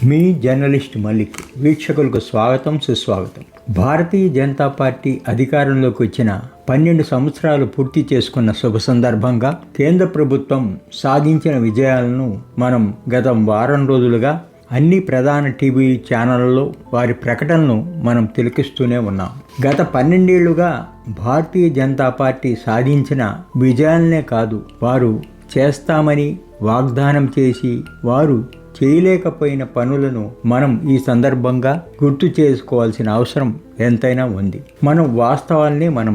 మీ journalist Malik. వీక్షకులకు స్వాగతం, సుస్వాగతం. భారతీయ జనతా పార్టీ అధికారంలోకి వచ్చిన 12 సంవత్సరాలు పూర్తి చేసుకున్న శుభ సందర్భంగా కేంద్ర ప్రభుత్వం సాధించిన విజయాలను మనం గత వారం రోజులుగా అన్ని ప్రధాన టీవీ ఛానళ్లలో వారి ప్రకటనలు మనం తిలకిస్తూనే ఉన్నాం. గత 12 ఏళ్లుగా భారతీయ జనతా పార్టీ సాధించిన విజయాలనే కాదు, వారు చేస్తామని వాగ్దానం చేసి వారు చేయలేకపోయిన పనులను మనం ఈ సందర్భంగా గుర్తు చేసుకోవాల్సిన అవసరం ఎంతైనా ఉంది. మనం వాస్తవాల్ని మనం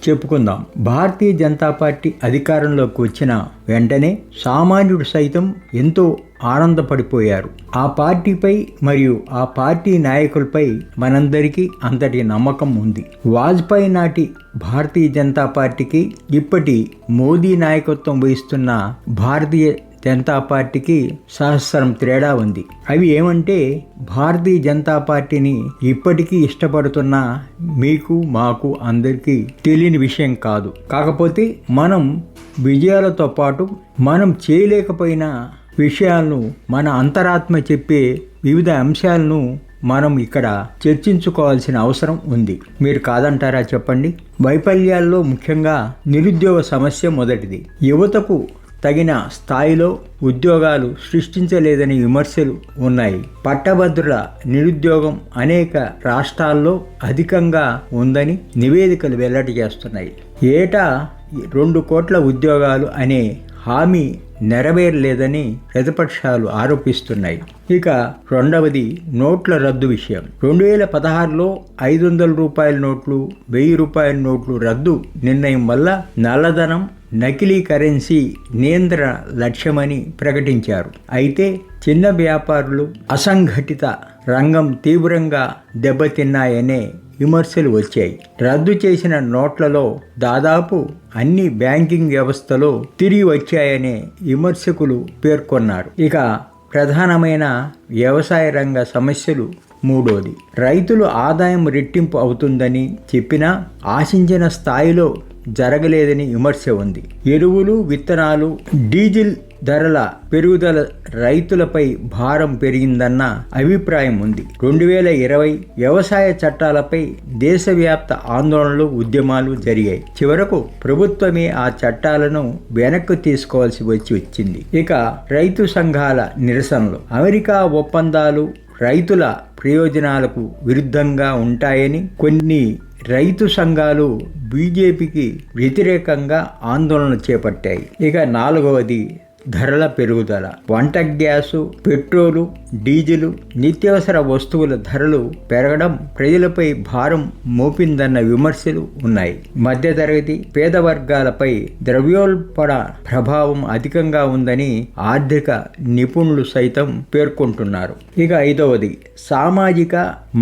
చెప్పుకుందాం. భారతీయ జనతా పార్టీ అధికారంలోకి వచ్చిన వెంటనే సామాన్యుడు సైతం ఎంతో ఆనందపడిపోయారు. ఆ పార్టీపై మరియు ఆ పార్టీ నాయకులపై మనందరికీ అంతటి నమ్మకం ఉంది. వాజ్పేయి నాటి భారతీయ జనతా పార్టీకి ఇప్పటి మోదీ నాయకత్వం వహిస్తున్న భారతీయ జనతా పార్టీకి సహస్రం తేడా ఉంది. అవి ఏమంటే, భారతీయ జనతా పార్టీని ఇప్పటికీ ఇష్టపడుతున్న మీకు మాకు అందరికీ తెలియని విషయం కాదు. కాకపోతే మనం విజయాలతో పాటు మనం చేయలేకపోయిన విషయాలను, మన అంతరాత్మ చెప్పే వివిధ అంశాలను మనం ఇక్కడ చర్చించుకోవాల్సిన అవసరం ఉంది. మీరు కాదంటారా చెప్పండి? వైఫల్యాల్లో ముఖ్యంగా నిరుద్యోగ సమస్య మొదటిది. యువతకు తగిన స్థాయిలో ఉద్యోగాలు సృష్టించలేదని విమర్శలు ఉన్నాయి. పట్టభద్రుల నిరుద్యోగం అనేక రాష్ట్రాల్లో అధికంగా ఉందని నివేదికలు వెల్లడి చేస్తున్నాయి. ఏటా 2 కోట్ల ఉద్యోగాలు అనే హామీ నెరవేరలేదని ప్రతిపక్షాలు ఆరోపిస్తున్నాయి. ఇక రెండవది నోట్ల రద్దు విషయం. 2016లో 500 రూపాయల నోట్లు, 1000 రూపాయల నోట్లు రద్దు నిర్ణయం వల్ల నల్లధనం, నకిలీ కరెన్సీ నియంత్రణ లక్ష్యమని ప్రకటించారు. అయితే చిన్న వ్యాపారులు, అసంఘటిత రంగం తీవ్రంగా దెబ్బతిన్నాయనే విమర్శలు వచ్చాయి. రద్దు చేసిన నోట్లలో దాదాపు అన్ని బ్యాంకింగ్ వ్యవస్థలో తిరిగి వచ్చాయనే విమర్శకులు పేర్కొన్నారు. ఇక ప్రధానమైన వ్యవసాయ రంగ సమస్యలు మూడోది. రైతులు ఆదాయం రెట్టింపు అవుతుందని చెప్పినా ఆశించిన స్థాయిలో జరగలేదని విమర్శ ఉంది. ఎరువులు, విత్తనాలు, డీజిల్ ధరల పెరుగుదల రైతులపై భారం పెరిగిందన్న అభిప్రాయం ఉంది. 2020 వ్యవసాయ చట్టాలపై దేశవ్యాప్త ఆందోళనలు, ఉద్యమాలు జరిగాయి. చివరకు ప్రభుత్వమే ఆ చట్టాలను వెనక్కి తీసుకోవాల్సి వచ్చింది. ఇక రైతు సంఘాల నిరసనలు. అమెరికా ఒప్పందాలు రైతుల ప్రయోజనాలకు విరుద్ధంగా ఉంటాయని కొన్ని రైతు సంఘాలు బీజేపీకి వ్యతిరేకంగా ఆందోళన చేపట్టాయి. ఇక నాలుగవది ధరల పెరుగుదల. వంట గ్యాసు, పెట్రోలు, డీజిలు, నిత్యావసర వస్తువుల ధరలు పెరగడం ప్రజలపై భారం మోపిందన్న విమర్శలు ఉన్నాయి. మధ్యతరగతి, పేద వర్గాలపై ద్రవ్యోల్బణ ప్రభావం అధికంగా ఉందని ఆర్థిక నిపుణులు సైతం పేర్కొంటున్నారు. ఇక ఐదవది సామాజిక,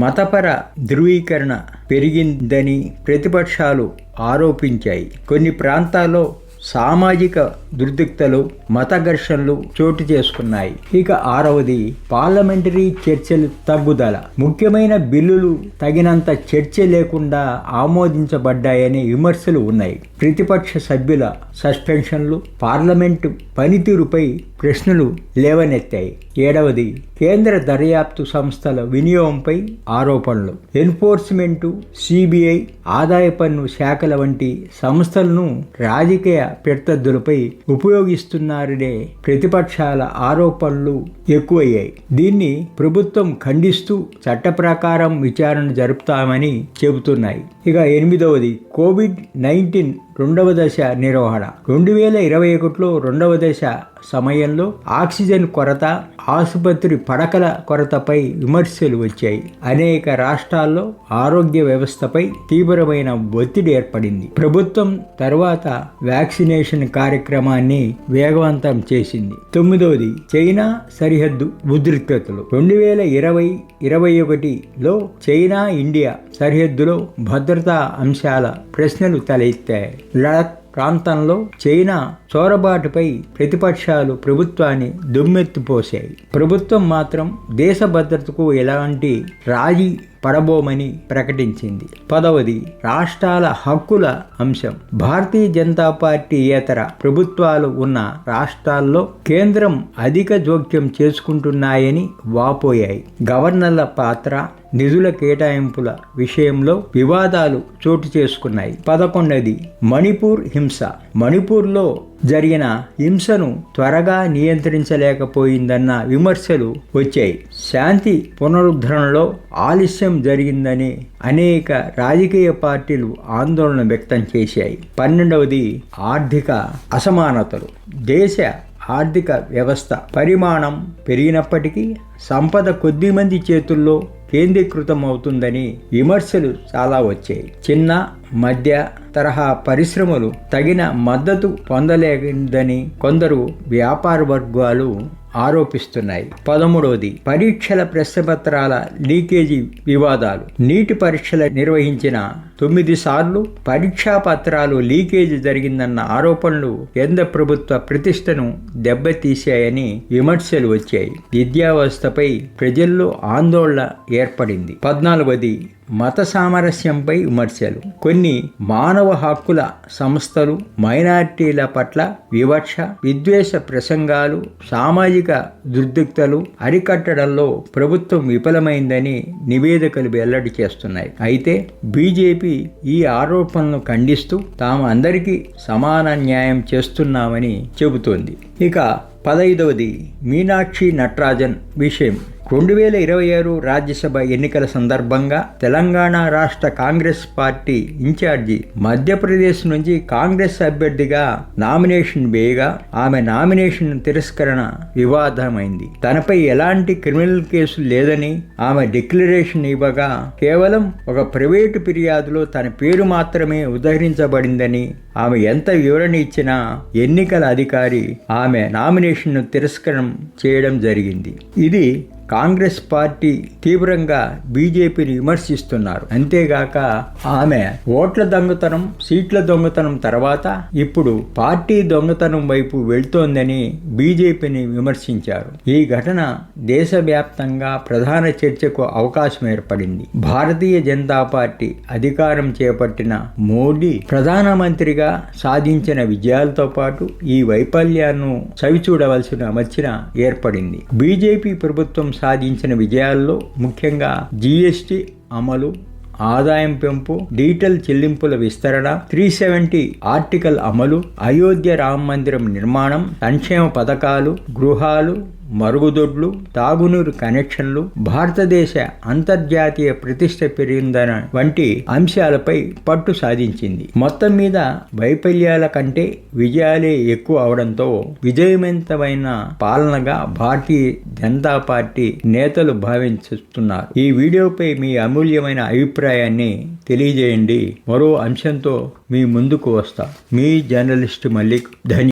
మతపర ధృవీకరణ పెరిగిందని ప్రతిపక్షాలు ఆరోపించాయి. కొన్ని ప్రాంతాల్లో సామాజిక దుర్దిక్తలు, మత ఘర్షణలు చోటు చేసుకున్నాయి. ఇక ఆరవది పార్లమెంటరీ చర్చలు తగ్గుదల. ముఖ్యమైన బిల్లులు తగినంత చర్చ లేకుండా ఆమోదించబడ్డాయనే విమర్శలు ఉన్నాయి. ప్రతిపక్ష సభ్యుల సస్పెన్షన్లు పార్లమెంటు పనితీరుపై ప్రశ్నలు లేవనెత్తాయి. ఏడవది కేంద్ర దర్యాప్తు సంస్థల వినియోగంపై ఆరోపణలు. ఎన్ఫోర్స్మెంటు, సిబిఐ, ఆదాయ పన్ను శాఖల వంటి సంస్థలను రాజకీయ ప్రత్యర్థులపై ఉపయోగిస్తున్నారనే ప్రతిపక్షాల ఆరోపణలు ఎక్కువయ్యాయి. దీన్ని ప్రభుత్వం ఖండిస్తూ చట్ట ప్రకారం విచారణ జరుపుతామని చెబుతున్నాయి. ఇక ఎనిమిదవది కోవిడ్-19 రెండవ దశ నిర్వహణ. 2021లో రెండవ దశ సమయంలో ఆక్సిజన్ కొరత, ఆసుపత్రి పడకల కొరతపై విమర్శలు వచ్చాయి. అనేక రాష్ట్రాల్లో ఆరోగ్య వ్యవస్థపై తీవ్రమైన ఒత్తిడి ఏర్పడింది. ప్రభుత్వం తర్వాత వ్యాక్సినేషన్ కార్యక్రమాన్ని వేగవంతం చేసింది. 9వది చైనా సరిహద్దు ఉద్రిక్తతలు. 2020-21లో చైనా ఇండియా సరిహద్దులో భద్రతా అంశాల ప్రశ్నలు తలెత్తాయి. లడాక్ ప్రాంతంలో చైనా చొరబాటుపై ప్రతిపక్షాలు ప్రభుత్వాన్ని దుమ్మెత్తిపోశాయి. ప్రభుత్వం మాత్రం దేశ భద్రతకు ఎలాంటి రాజీ పడబోమని ప్రకటించింది. 10వది రాష్ట్రాల హక్కుల అంశం. భారతీయ జనతా పార్టీ ఇతర ప్రభుత్వాలు ఉన్న రాష్ట్రాల్లో కేంద్రం అధిక జోక్యం చేసుకుంటున్నాయని వాపోయాయి. గవర్నర్ల పాత్ర, నిధుల కేటాయింపుల విషయంలో వివాదాలు చోటు చేసుకున్నాయి. 11వది మణిపూర్ హింస. మణిపూర్లో జరిగిన హింసను త్వరగా నియంత్రించలేకపోయిందన్న విమర్శలు వచ్చాయి. శాంతి పునరుద్ధరణలో ఆలస్యం జరిగిందని అనేక రాజకీయ పార్టీలు ఆందోళన వ్యక్తం చేశాయి. 12వది ఆర్థిక అసమానతలు. దేశ ఆర్థిక వ్యవస్థ పరిమాణం పెరిగినప్పటికీ సంపద కొద్దిమంది చేతుల్లో కేంద్రీకృతం అవుతుందని విమర్శలు చాలా వచ్చాయి. చిన్న మధ్య తరహా పరిశ్రమలు తగిన మద్దతు పొందలేదని కొందరు వ్యాపార వర్గాలు ఆరోపిస్తున్నాయి. 13వది పరీక్షల ప్రశ్నపత్రాల లీకేజీ వివాదాలు. నీటి పరీక్షలు నిర్వహించిన 9 సార్లు పరీక్షా పత్రాలు లీకేజీ జరిగిందన్న ఆరోపణలు కేంద్ర ప్రభుత్వ ప్రతిష్టను దెబ్బతీశాయని విమర్శలు వచ్చాయి. విద్యా వ్యవస్థపై ప్రజల్లో ఆందోళన ఏర్పడింది. 14వది మత సామరస్యంపై విమర్శలు. కొన్ని మానవ హక్కుల సంస్థలు మైనారిటీల పట్ల వివక్ష, విద్వేష ప్రసంగాలు, సామాజిక దుర్దిక్తలు అరికట్టడంలో ప్రభుత్వం విఫలమైందని నివేదికలు వెల్లడి చేస్తున్నాయి. అయితే బీజేపీ ఈ ఆరోపణలను ఖండిస్తూ తాము అందరికీ సమాన న్యాయం చేస్తున్నామని చెబుతోంది. ఇక 15వది మీనాక్షి నటరాజన్ విషయం. 2026 రాజ్యసభ ఎన్నికల సందర్భంగా తెలంగాణ రాష్ట్ర కాంగ్రెస్ పార్టీ ఇన్ఛార్జి మధ్యప్రదేశ్ నుంచి కాంగ్రెస్ అభ్యర్థిగా నామినేషన్ వేయగా ఆమె నామినేషన్ తిరస్కరణ వివాదమైంది. తనపై ఎలాంటి క్రిమినల్ కేసు లేదని ఆమె డిక్లరేషన్ ఇవ్వగా కేవలం ఒక ప్రైవేటు ఫిర్యాదులో తన పేరు మాత్రమే ఉదహరించబడిందని ఆమె ఎంత వివరణ ఇచ్చినా ఎన్నికల అధికారి ఆమె నామినేషన్ను తిరస్కరణ చేయడం జరిగింది. ఇది కాంగ్రెస్ పార్టీ తీవ్రంగా బీజేపీని విమర్శిస్తున్నారు. అంతేగాక ఆమె ఓట్ల దొంగతనం, సీట్ల దొంగతనం తర్వాత ఇప్పుడు పార్టీ దొంగతనం వైపు వెళ్తోందని బీజేపీని విమర్శించారు. ఈ ఘటన దేశవ్యాప్తంగా ప్రధాన చర్చకు అవకాశం ఏర్పడింది. భారతీయ జనతా పార్టీ అధికారం చేపట్టిన మోడీ ప్రధానమంత్రిగా సాధించిన విజయాలతో పాటు ఈ వైఫల్యాన్ని చవిచూడవలసిన అమర్చిన ఏర్పడింది. బీజేపీ ప్రభుత్వం సాధించిన విజయాల్లో ముఖ్యంగా జీఎస్టీ అమలు, ఆదాయం పెంపు, డిజిటల్ చెల్లింపుల విస్తరణ, 370 ఆర్టికల్ అమలు, అయోధ్య రామ మందిరం నిర్మాణం, సంక్షేమ పథకాలు, గృహాలు, మరుగుదొడ్లు, తాగునీరు కనెక్షన్లు, భారతదేశ అంతర్జాతీయ ప్రతిష్ట పెరిగిందన వంటి అంశాలపై పట్టు సాధించింది. మొత్తం మీద వైఫల్యాల కంటే విజయాలే ఎక్కువ అవడంతో విజయవంతమైన పాలనగా భారతీయ జనతా పార్టీ నేతలు భావిస్తున్నారు. ఈ వీడియోపై మీ అమూల్యమైన అభిప్రాయాన్ని తెలియజేయండి. మరో అంశంతో మీ ముందుకు వస్తా. మీ జర్నలిస్ట్ మల్లిక్. ధన్యవాదాలు.